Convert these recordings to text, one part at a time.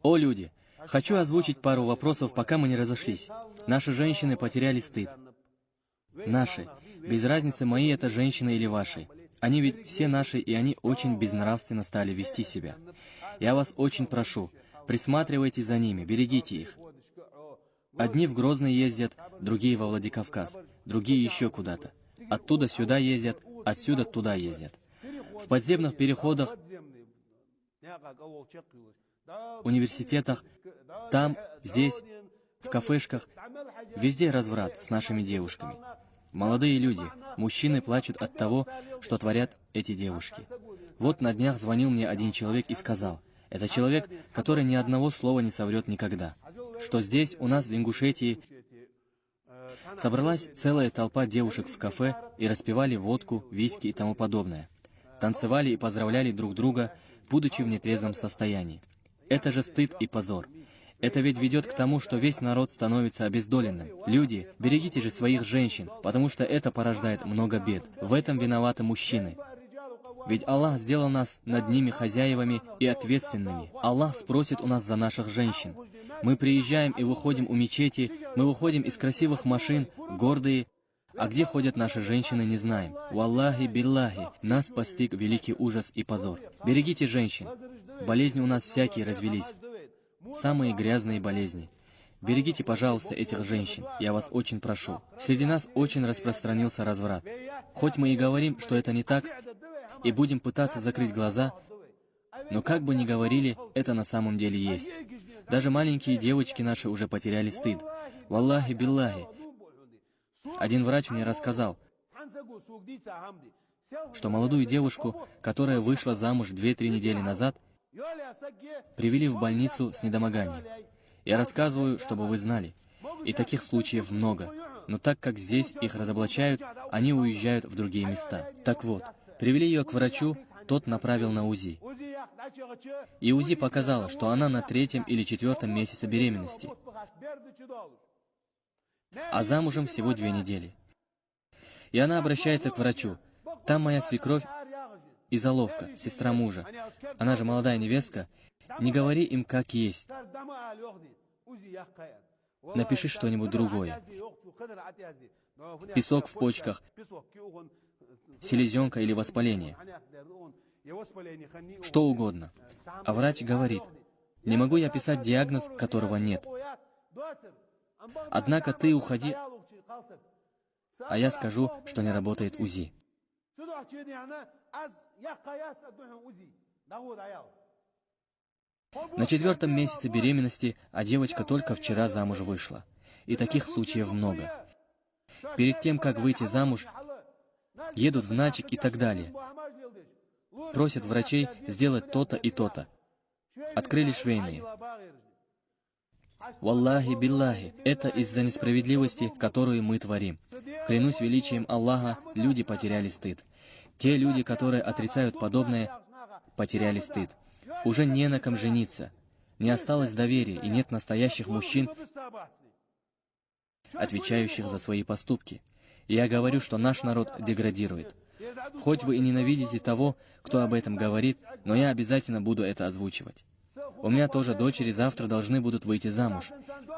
О, люди! Хочу озвучить пару вопросов, пока мы не разошлись. Наши женщины потеряли стыд. Наши. Без разницы, мои это женщины или ваши. Они ведь все наши, и они очень безнравственно стали вести себя. Я вас очень прошу, присматривайте за ними, берегите их. Одни в Грозный ездят, другие во Владикавказ, другие еще куда-то. Оттуда сюда ездят, отсюда туда ездят. В подземных переходах, университетах, там, здесь, в кафешках, везде разврат с нашими девушками. Молодые люди, мужчины плачут от того, что творят эти девушки. Вот на днях звонил мне один человек и сказал, это человек, который ни одного слова не соврет никогда, что здесь, у нас в Ингушетии, собралась целая толпа девушек в кафе и распивали водку, виски и тому подобное. Танцевали и поздравляли друг друга, будучи в нетрезвом состоянии. Это же стыд и позор. Это ведь ведет к тому, что весь народ становится обездоленным. Люди, берегите же своих женщин, потому что это порождает много бед. В этом виноваты мужчины. Ведь Аллах сделал нас над ними хозяевами и ответственными. Аллах спросит у нас за наших женщин. Мы приезжаем и выходим у мечети, мы выходим из красивых машин, гордые. А где ходят наши женщины, не знаем. Валлахи биллахи, нас постиг великий ужас и позор. Берегите женщин. Болезни у нас всякие развелись. Самые грязные болезни. Берегите, пожалуйста, этих женщин, я вас очень прошу. Среди нас очень распространился разврат. Хоть мы и говорим, что это не так, и будем пытаться закрыть глаза, но как бы ни говорили, это на самом деле есть. Даже маленькие девочки наши уже потеряли стыд. Валлахи биллахи. Один врач мне рассказал, что молодую девушку, которая вышла замуж 2-3 недели назад, привели в больницу с недомоганием. Я рассказываю, чтобы вы знали. И таких случаев много. Но так как здесь их разоблачают, они уезжают в другие места. Так вот, привели ее к врачу, тот направил на УЗИ. И УЗИ показало, что она на 3-м или 4-м месяце беременности. А замужем всего 2 недели. И она обращается к врачу. Там моя свекровь и заловка, сестра мужа. Она же молодая невестка. Не говори им, как есть. Напиши что-нибудь другое. Песок в почках, селезенка или воспаление. Что угодно. А врач говорит, не могу я писать диагноз, которого нет. Однако ты уходи, а я скажу, что не работает УЗИ. На 4-м месяце беременности, а девочка только вчера замуж вышла. И таких случаев много. Перед тем, как выйти замуж, едут в Начик и так далее. Просят врачей сделать то-то и то-то. Открыли швейные. Валлахи биллахи, это из-за несправедливости, которую мы творим. Клянусь величием Аллаха, люди потеряли стыд. Те люди, которые отрицают подобное, потеряли стыд. Уже не на ком жениться. Не осталось доверия, и нет настоящих мужчин, отвечающих за свои поступки. И я говорю, что наш народ деградирует. Хоть вы и ненавидите того, кто об этом говорит, но я обязательно буду это озвучивать. У меня тоже дочери завтра должны будут выйти замуж.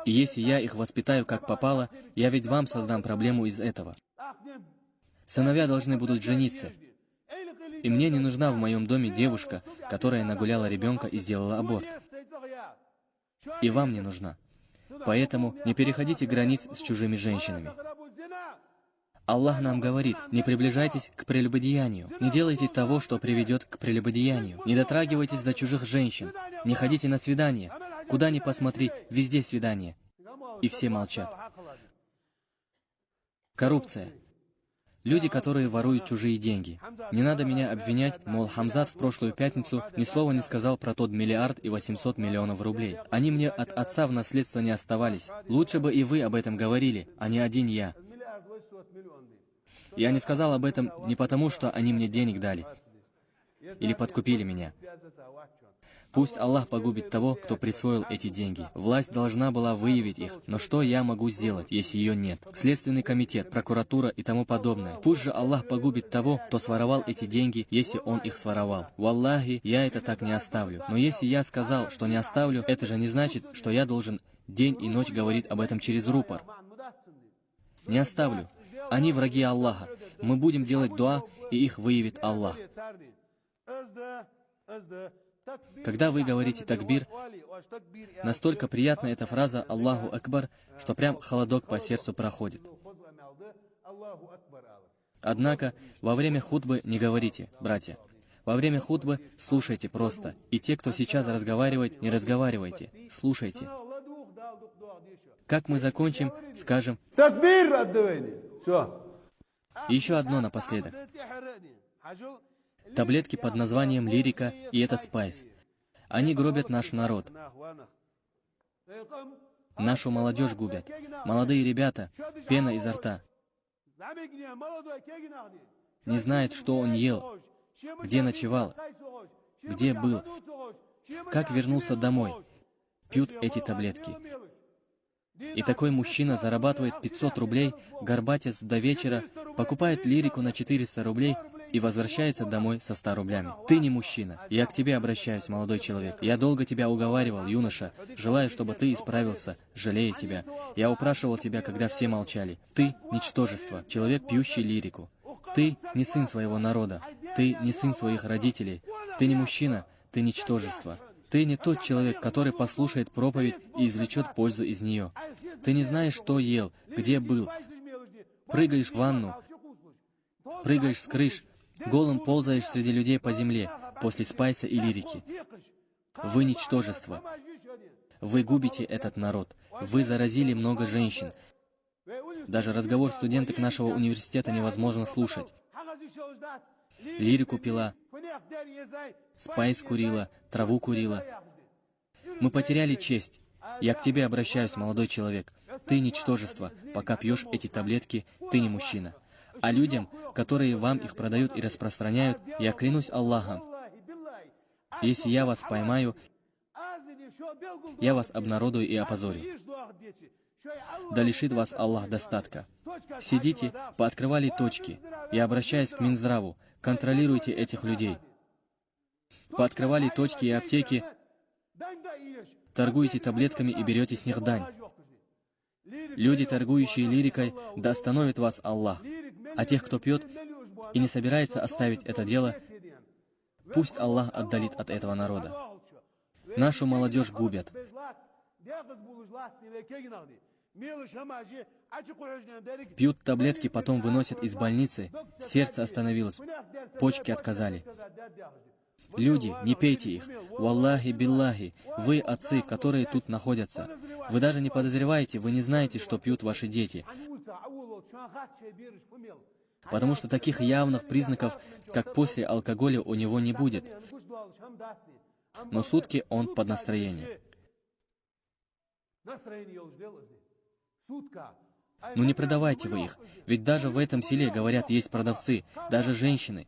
И если я их воспитаю как попало, я ведь вам создам проблему из этого. Сыновья должны будут жениться. И мне не нужна в моем доме девушка, которая нагуляла ребенка и сделала аборт. И вам не нужна. Поэтому не переходите границ с чужими женщинами. Аллах нам говорит, не приближайтесь к прелюбодеянию, не делайте того, что приведет к прелюбодеянию, не дотрагивайтесь до чужих женщин, не ходите на свидания, куда ни посмотри, везде свидания. И все молчат. Коррупция. Люди, которые воруют чужие деньги. Не надо меня обвинять, мол, Хамзат в прошлую пятницу ни слова не сказал про тот 1 800 000 000 рублей. Они мне от отца в наследство не оставались. Лучше бы и вы об этом говорили, а не один я. Я не сказал об этом не потому, что они мне денег дали или подкупили меня. Пусть Аллах погубит того, кто присвоил эти деньги. Власть должна была выявить их, но что я могу сделать, если ее нет? Следственный комитет, прокуратура и тому подобное. Пусть же Аллах погубит того, кто своровал эти деньги, если он их своровал. Валлахи, я это так не оставлю. Но если я сказал, что не оставлю, это же не значит, что я должен день и ночь говорить об этом через рупор. Не оставлю. Они враги Аллаха. Мы будем делать дуа, и их выявит Аллах. Когда вы говорите такбир, настолько приятна эта фраза «Аллаху Акбар», что прям холодок по сердцу проходит. Однако, во время хутбы не говорите, братья. Во время хутбы слушайте просто. И те, кто сейчас разговаривает, не разговаривайте. Слушайте. Как мы закончим, скажем и еще одно напоследок. Таблетки под названием лирика и этот спайс. Они гробят наш народ. Нашу молодежь губят. Молодые ребята, пена изо рта. Не знает, что он ел, где ночевал, где был, как вернулся домой. Пьют эти таблетки. И такой мужчина зарабатывает 500 рублей, горбатец до вечера, покупает лирику на 400 рублей и возвращается домой со 100 рублями. Ты не мужчина. Я к тебе обращаюсь, молодой человек. Я долго тебя уговаривал, юноша. Желаю, чтобы ты исправился. Жалею тебя. Я упрашивал тебя, когда все молчали. Ты — ничтожество, человек, пьющий лирику. Ты не сын своего народа. Ты не сын своих родителей. Ты не мужчина, ты ничтожество. Ты не тот человек, который послушает проповедь и извлечет пользу из нее. Ты не знаешь, что ел, где был. Прыгаешь в ванну, прыгаешь с крыш, голым ползаешь среди людей по земле после спайса и лирики. Вы ничтожество. Вы губите этот народ. Вы заразили много женщин. Даже разговор студенток нашего университета невозможно слушать. Лирику пила, спайс курила, траву курила. Мы потеряли честь. Я к тебе обращаюсь, молодой человек. Ты ничтожество. Пока пьешь эти таблетки, ты не мужчина. А людям, которые вам их продают и распространяют, я клянусь Аллахом, если я вас поймаю, я вас обнародую и опозорю. Да лишит вас Аллах достатка. Сидите, пооткрывали точки. Я обращаюсь к Минздраву. Контролируйте этих людей. Пооткрывали точки и аптеки, торгуете таблетками и берете с них дань. Люди, торгующие лирикой, да остановит вас Аллах. А тех, кто пьет и не собирается оставить это дело, пусть Аллах отдалит от этого народа. Нашу молодежь губят. Пьют таблетки, потом выносят из больницы, сердце остановилось, почки отказали. Люди, не пейте их. Валлахи биллахи, вы отцы, которые тут находятся. Вы даже не подозреваете, вы не знаете, что пьют ваши дети. Потому что таких явных признаков, как после алкоголя, у него не будет. Но сутки он под настроение. Ну не продавайте вы их, ведь даже в этом селе, говорят, есть продавцы, даже женщины.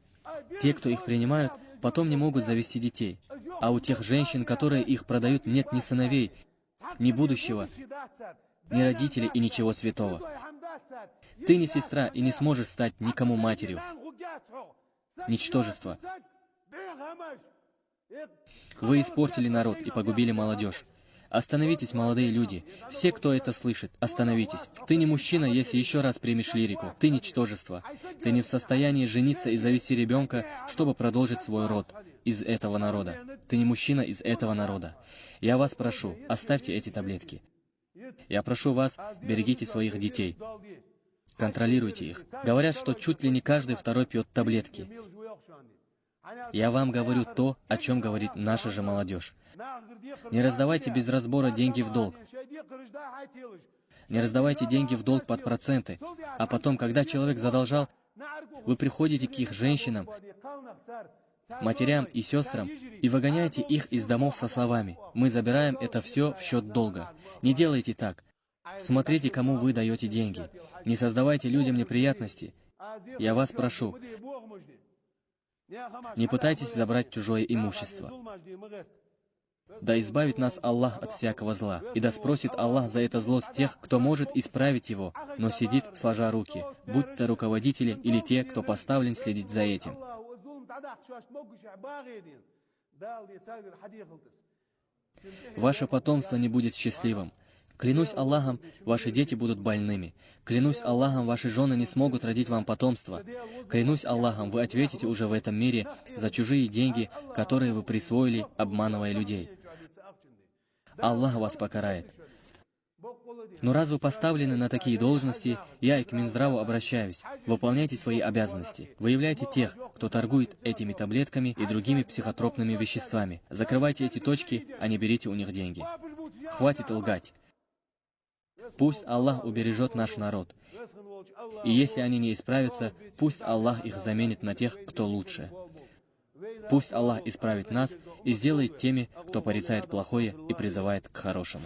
Те, кто их принимают, потом не могут завести детей. А у тех женщин, которые их продают, нет ни сыновей, ни будущего, ни родителей и ничего святого. Ты не сестра и не сможешь стать никому матерью. Ничтожество. Вы испортили народ и погубили молодежь. Остановитесь, молодые люди. Все, кто это слышит, остановитесь. Ты не мужчина, если еще раз примешь лирику. Ты ничтожество. Ты не в состоянии жениться и завести ребенка, чтобы продолжить свой род из этого народа. Ты не мужчина из этого народа. Я вас прошу, оставьте эти таблетки. Я прошу вас, берегите своих детей. Контролируйте их. Говорят, что чуть ли не каждый второй пьет таблетки. Я вам говорю то, о чем говорит наша же молодежь. Не раздавайте без разбора деньги в долг. Не раздавайте деньги в долг под проценты. А потом, когда человек задолжал, вы приходите к их женщинам, матерям и сестрам и выгоняете их из домов со словами: «Мы забираем это все в счет долга». Не делайте так. Смотрите, кому вы даете деньги. Не создавайте людям неприятности. Я вас прошу. Не пытайтесь забрать чужое имущество. Да избавит нас Аллах от всякого зла, и да спросит Аллах за это зло с тех, кто может исправить его, но сидит, сложа руки, будь то руководители или те, кто поставлен следить за этим. Ваше потомство не будет счастливым. Клянусь Аллахом, ваши дети будут больными. Клянусь Аллахом, ваши жены не смогут родить вам потомство. Клянусь Аллахом, вы ответите уже в этом мире за чужие деньги, которые вы присвоили, обманывая людей. Аллах вас покарает. Но раз вы поставлены на такие должности, я и к Минздраву обращаюсь. Выполняйте свои обязанности. Выявляйте тех, кто торгует этими таблетками и другими психотропными веществами. Закрывайте эти точки, а не берите у них деньги. Хватит лгать. Пусть Аллах убережет наш народ. И если они не исправятся, пусть Аллах их заменит на тех, кто лучше. Пусть Аллах исправит нас и сделает теми, кто порицает плохое и призывает к хорошему.